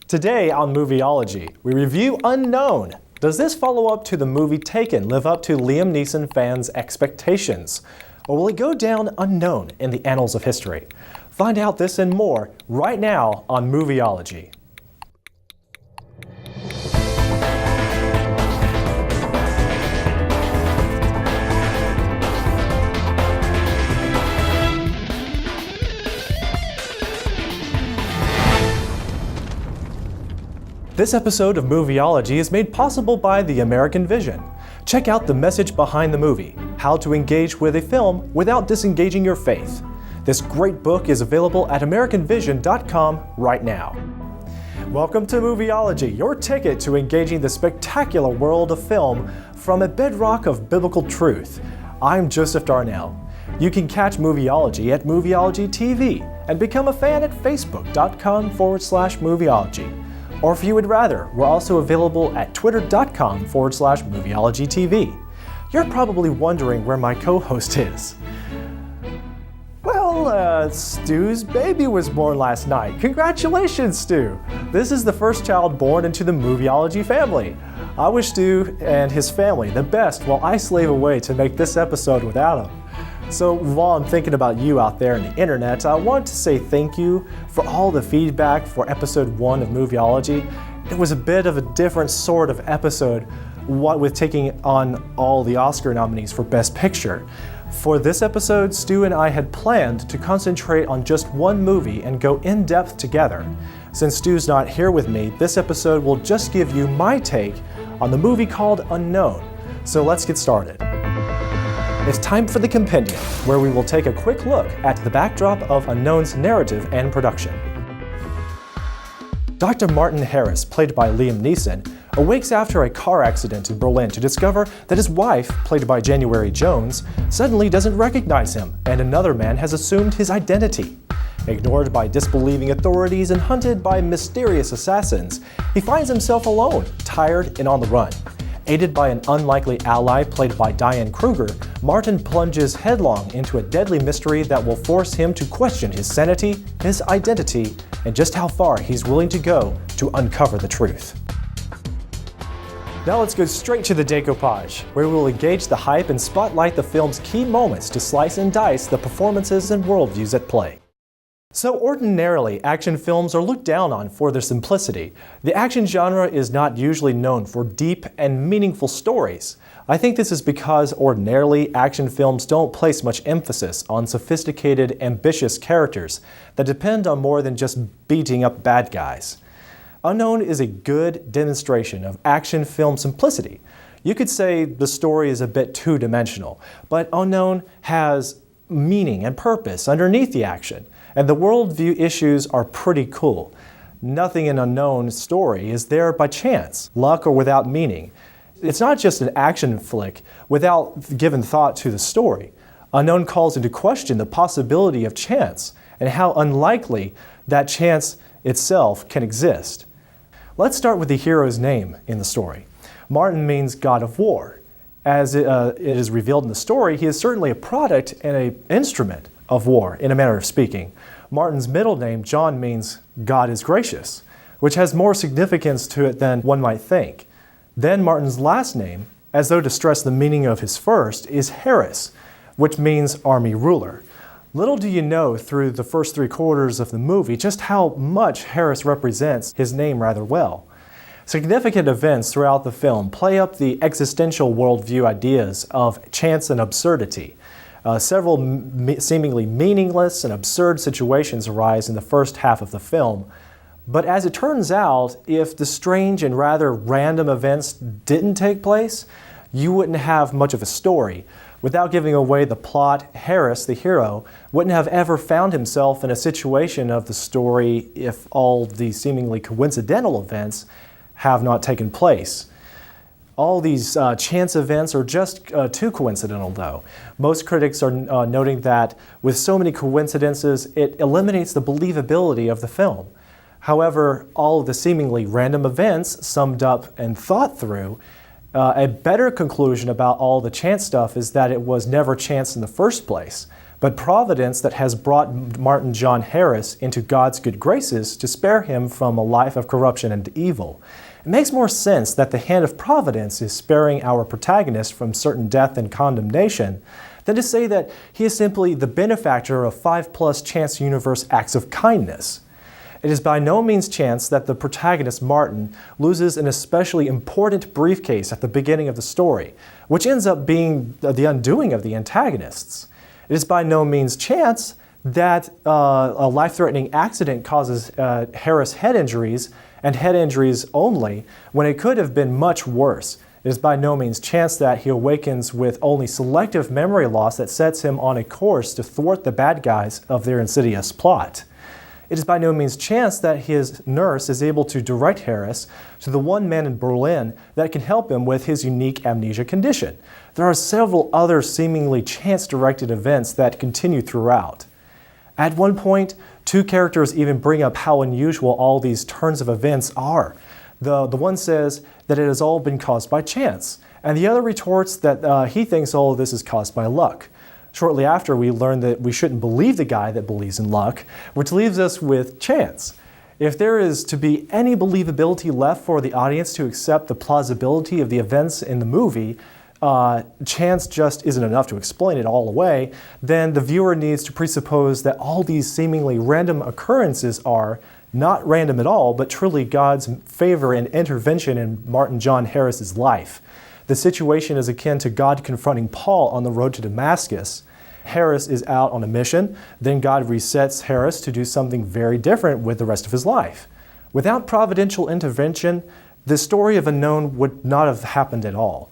Today on Movieology, we review Unknown. Does this follow-up to the movie Taken live up to Liam Neeson fans' expectations? Or will it go down unknown in the annals of history? Find out this and more right now on Movieology. This episode of Movieology is made possible by the American Vision. Check out the message behind the movie, how to engage with a film without disengaging your faith. This great book is available at AmericanVision.com right now. Welcome to Movieology, your ticket to engaging the spectacular world of film from a bedrock of biblical truth. I'm Joseph Darnell. You can catch Movieology at Movieology TV and become a fan at Facebook.com/Movieology. Or if you would rather, we're also available at Twitter.com/MovieologyTV. You're probably wondering where my co-host is. Well, Stu's baby was born last night. Congratulations, Stu! This is the first child born into the Movieology family. I wish Stu and his family the best while I slave away to make this episode without him. So while I'm thinking about you out there on the internet, I want to say thank you for all the feedback for episode 1 of Movieology. It was a bit of a different sort of episode, what with taking on all the Oscar nominees for Best Picture. For this episode, Stu and I had planned to concentrate on just one movie and go in depth together. Since Stu's not here with me, this episode will just give you my take on the movie called Unknown. So let's get started. It's time for the Compendium, where we will take a quick look at the backdrop of Unknown's narrative and production. Dr. Martin Harris, played by Liam Neeson, awakes after a car accident in Berlin to discover that his wife, played by January Jones, suddenly doesn't recognize him, and another man has assumed his identity. Ignored by disbelieving authorities and hunted by mysterious assassins, he finds himself alone, tired, and on the run. Aided by an unlikely ally played by Diane Kruger, Martin plunges headlong into a deadly mystery that will force him to question his sanity, his identity, and just how far he's willing to go to uncover the truth. Now let's go straight to the Decoupage, where we'll engage the hype and spotlight the film's key moments to slice and dice the performances and worldviews at play. So ordinarily, action films are looked down on for their simplicity. The action genre is not usually known for deep and meaningful stories. I think this is because ordinarily, action films don't place much emphasis on sophisticated, ambitious characters that depend on more than just beating up bad guys. Unknown is a good demonstration of action film simplicity. You could say the story is a bit two-dimensional, but Unknown has meaning and purpose underneath the action. And the worldview issues are pretty cool. Nothing in Unknown's story is there by chance, luck, or without meaning. It's not just an action flick without giving thought to the story. Unknown calls into question the possibility of chance and how unlikely that chance itself can exist. Let's start with the hero's name in the story. Martin means God of War. As it is revealed in the story, he is certainly a product and an instrument of war, in a manner of speaking. Martin's middle name, John, means God is gracious, which has more significance to it than one might think. Then Martin's last name, as though to stress the meaning of his first, is Harris, which means army ruler. Little do you know through the first 3/4 of the movie just how much Harris represents his name rather well. Significant events throughout the film play up the existential worldview ideas of chance and absurdity. Several seemingly meaningless and absurd situations arise in the first half of the film. But as it turns out, if the strange and rather random events didn't take place, you wouldn't have much of a story. Without giving away the plot, Harris, the hero, wouldn't have ever found himself in a situation of the story if all the seemingly coincidental events have not taken place. All these chance events are just too coincidental, though. Most critics are noting that with so many coincidences, it eliminates the believability of the film. However, all of the seemingly random events summed up and thought through, a better conclusion about all the chance stuff is that it was never chance in the first place, but providence that has brought Martin John Harris into God's good graces to spare him from a life of corruption and evil. It makes more sense that the hand of providence is sparing our protagonist from certain death and condemnation than to say that he is simply the benefactor of 5+ chance universe acts of kindness. It is by no means chance that the protagonist, Martin, loses an especially important briefcase at the beginning of the story, which ends up being the undoing of the antagonists. It is by no means chance that a life-threatening accident causes Harris head injuries, and head injuries only, when it could have been much worse. It is by no means chance that he awakens with only selective memory loss that sets him on a course to thwart the bad guys of their insidious plot. It is by no means chance that his nurse is able to direct Harris to the one man in Berlin that can help him with his unique amnesia condition. There are several other seemingly chance-directed events that continue throughout. At one point, two characters even bring up how unusual all these turns of events are. The one says that it has all been caused by chance, and the other retorts that he thinks all of this is caused by luck. Shortly after, we learn that we shouldn't believe the guy that believes in luck, which leaves us with chance. If there is to be any believability left for the audience to accept the plausibility of the events in the movie, chance just isn't enough to explain it all away, then the viewer needs to presuppose that all these seemingly random occurrences are not random at all, but truly God's favor and intervention in Martin John Harris's life. The situation is akin to God confronting Paul on the road to Damascus. Harris is out on a mission, then God resets Harris to do something very different with the rest of his life. Without providential intervention, the story of Unknown would not have happened at all.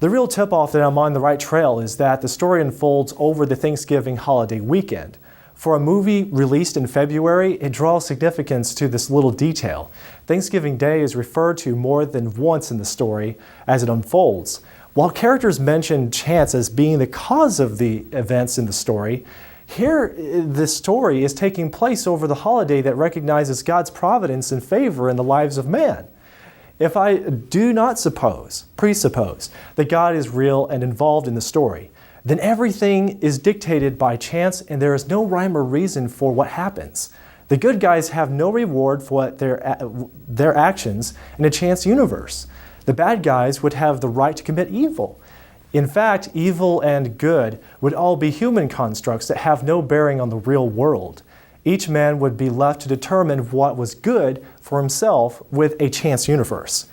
The real tip-off that I'm on the right trail is that the story unfolds over the Thanksgiving holiday weekend. For a movie released in February, it draws significance to this little detail. Thanksgiving Day is referred to more than once in the story as it unfolds. While characters mention chance as being the cause of the events in the story, here this story is taking place over the holiday that recognizes God's providence and favor in the lives of man. If I do not presuppose that God is real and involved in the story, then everything is dictated by chance and there is no rhyme or reason for what happens. The good guys have no reward for their actions in a chance universe. The bad guys would have the right to commit evil. In fact, evil and good would all be human constructs that have no bearing on the real world. Each man would be left to determine what was good for himself with a chance universe.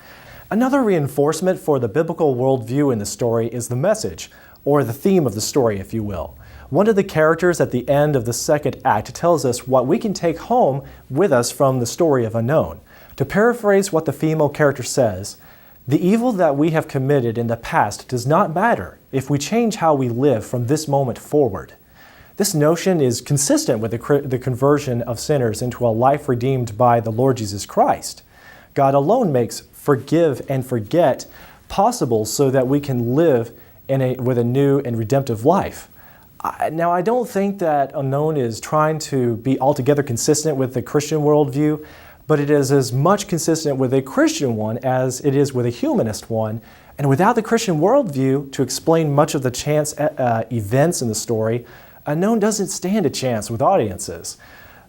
Another reinforcement for the biblical worldview in the story is the message, or the theme of the story, if you will. One of the characters at the end of the second act tells us what we can take home with us from the story of Unknown. To paraphrase what the female character says, "The evil that we have committed in the past does not matter if we change how we live from this moment forward." This notion is consistent with the conversion of sinners into a life redeemed by the Lord Jesus Christ. God alone makes forgive and forget possible so that we can live with a new and redemptive life. Now, I don't think that Unknown is trying to be altogether consistent with the Christian worldview, but it is as much consistent with a Christian one as it is with a humanist one. And without the Christian worldview to explain much of the chance events in the story, Unknown doesn't stand a chance with audiences.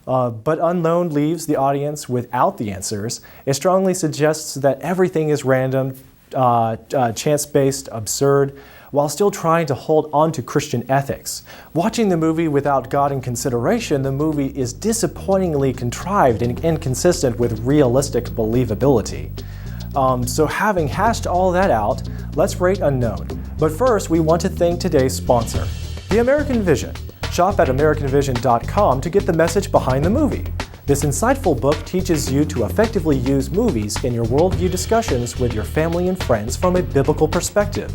But Unknown leaves the audience without the answers. It strongly suggests that everything is random, chance-based, absurd, while still trying to hold on to Christian ethics. Watching the movie without God in consideration, the movie is disappointingly contrived and inconsistent with realistic believability. So having hashed all that out, let's rate Unknown. But first, we want to thank today's sponsor, the American Vision. Shop at AmericanVision.com to get the message behind the movie. This insightful book teaches you to effectively use movies in your worldview discussions with your family and friends from a biblical perspective.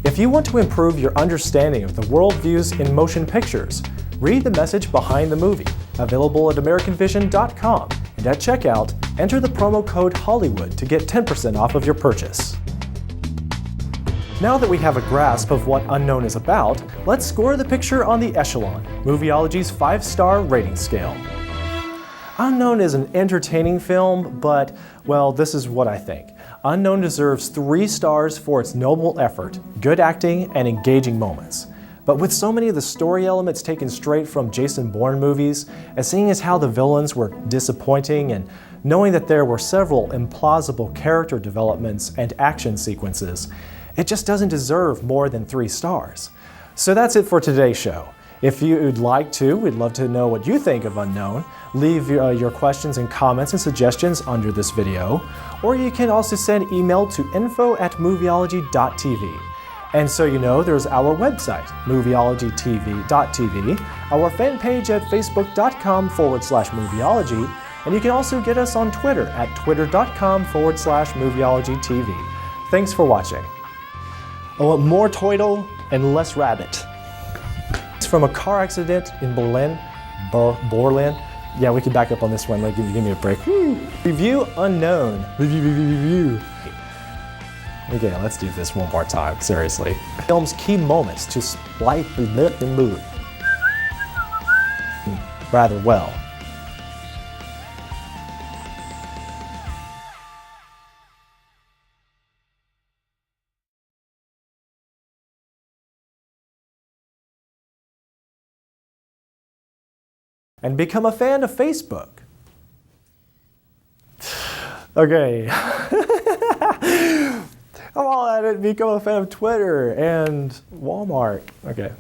If you want to improve your understanding of the worldviews in motion pictures, read the message behind the movie, available at AmericanVision.com, and at checkout, enter the promo code Hollywood to get 10% off of your purchase. Now that we have a grasp of what Unknown is about, let's score the picture on the Echelon, Movieology's 5-star rating scale. Unknown is an entertaining film, but, well, this is what I think. Unknown deserves 3 stars for its noble effort, good acting, and engaging moments. But with so many of the story elements taken straight from Jason Bourne movies, and seeing as how the villains were disappointing, and knowing that there were several implausible character developments and action sequences, it just doesn't deserve more than 3 stars. So that's it for today's show. If you'd like to, we'd love to know what you think of Unknown. Leave your questions and comments and suggestions under this video, or you can also send email to info@movieology.tv. And so you know, there's our website, movieologytv.tv, our fan page at facebook.com/movieology, and you can also get us on Twitter at twitter.com/movieologytv. Thanks for watching. I want more turtle and less rabbit. It's from a car accident in Berlin. Yeah, we can back up on this one. Like, give me a break. Review Unknown. Review. Okay, let's do this one more time, seriously. Film's key moments to slight the mood rather well. And become a fan of Facebook. Okay. I'm all at it. Become a fan of Twitter and Walmart. Okay.